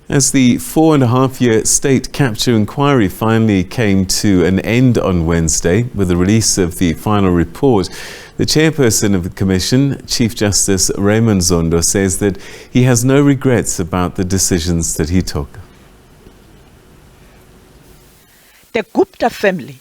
As the 4.5-year state capture inquiry finally came to an end on Wednesday with the release of the final report, the chairperson of the Commission, Chief Justice Raymond Zondo, says that he has no regrets about the decisions that he took. The Gupta family,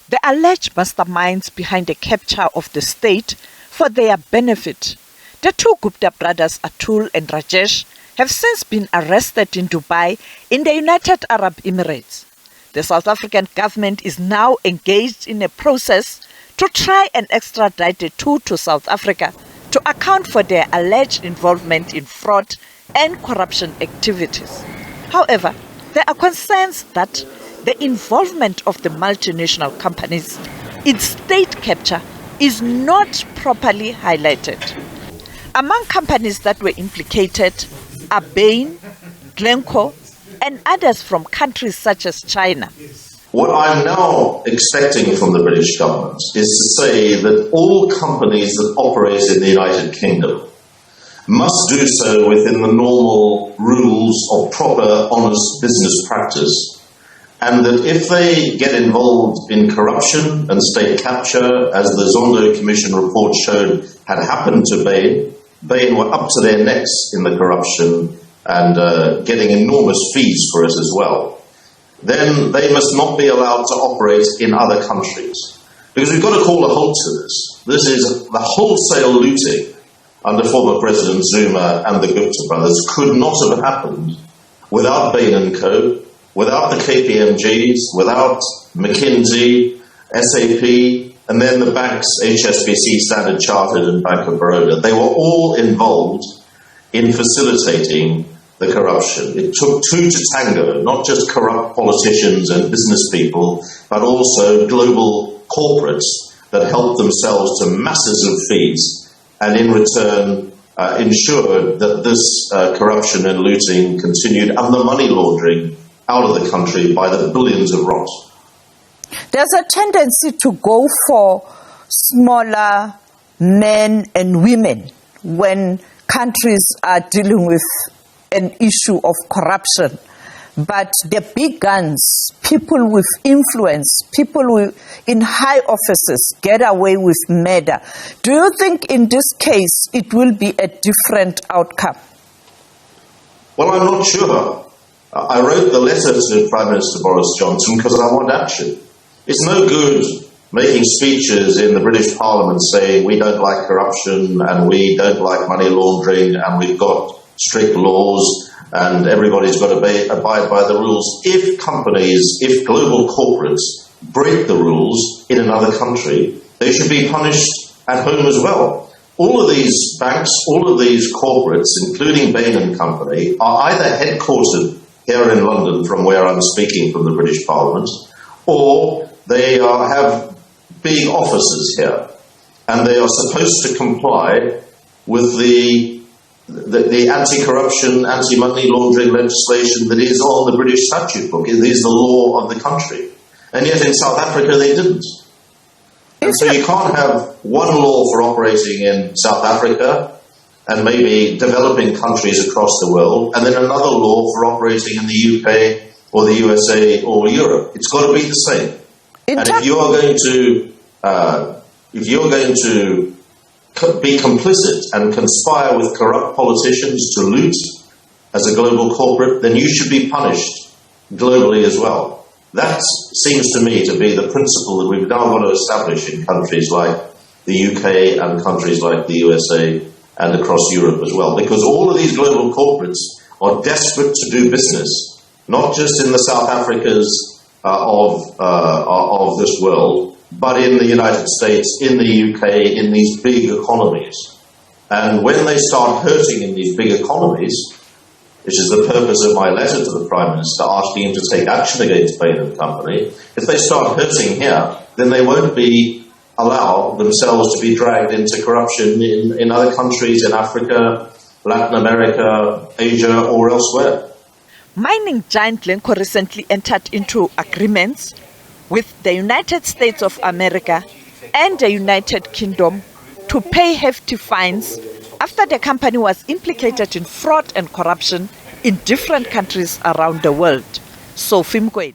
the alleged masterminds behind the capture of the state for their benefit, the two Gupta brothers, Atul and Rajesh, have since been arrested in Dubai in the United Arab Emirates. The South African government is now engaged in a process to try and extradite the two to South Africa to account for their alleged involvement in fraud and corruption activities. However, there are concerns that the involvement of the multinational companies in state capture is not properly highlighted. Among companies that were implicated are Bain, Glencore, and others from countries such as China. What I'm now expecting from the British government is to say that all companies that operate in the United Kingdom must do so within the normal rules of proper, honest business practice, and that if they get involved in corruption and state capture, as the Zondo Commission report showed had happened to Bain were up to their necks in the corruption and getting enormous fees for it as well, then they must not be allowed to operate in other countries. Because we've got to call a halt to this. This is the wholesale looting under former President Zuma and the Gupta brothers could not have happened without Bain & Co., without the KPMGs, without McKinsey, SAP, and then the banks, HSBC, Standard Chartered, and Bank of Baroda. They were all involved in facilitating the corruption. It took two to tango, not just corrupt politicians and business people, but also global corporates that helped themselves to masses of fees and in return ensured that this corruption and looting continued and the money laundering out of the country by the billions of rot. There's a tendency to go for smaller men and women when countries are dealing with an issue of corruption. But the big guns, people with influence, people in high offices get away with murder. Do you think in this case it will be a different outcome? Well, I'm not sure. I wrote the letter to Prime Minister Boris Johnson because I want action. It's no good making speeches in the British Parliament saying we don't like corruption and we don't like money laundering and we've got strict laws and everybody's got to abide by the rules. If companies, if global corporates break the rules in another country, they should be punished at home as well. All of these banks, all of these corporates, including Bain & Company, are either headquartered here in London from where I'm speaking from the British Parliament, or they have big offices here, and they are supposed to comply with the anti-corruption, anti-money laundering legislation that is on the British statute book. It is the law of the country. And yet in South Africa they didn't. And so you can't have one law for operating in South Africa and maybe developing countries across the world, and then another law for operating in the UK or the USA or Europe. It's got to be the same. And if you are going to be complicit and conspire with corrupt politicians to loot as a global corporate, then you should be punished globally as well. That seems to me to be the principle that we've now got to establish in countries like the UK and countries like the USA and across Europe as well, because all of these global corporates are desperate to do business, not just in the South Africas of this world, but in the United States, in the UK, in these big economies. And when they start hurting in these big economies, which is the purpose of my letter to the Prime Minister asking him to take action against Bain & Company, if they start hurting here, then they won't allow themselves to be dragged into corruption in other countries in Africa, Latin America, Asia, or elsewhere. Mining giant Glencore recently entered into agreements with the United States of America and the United Kingdom to pay hefty fines after the company was implicated in fraud and corruption in different countries around the world. Sophie Mkweli.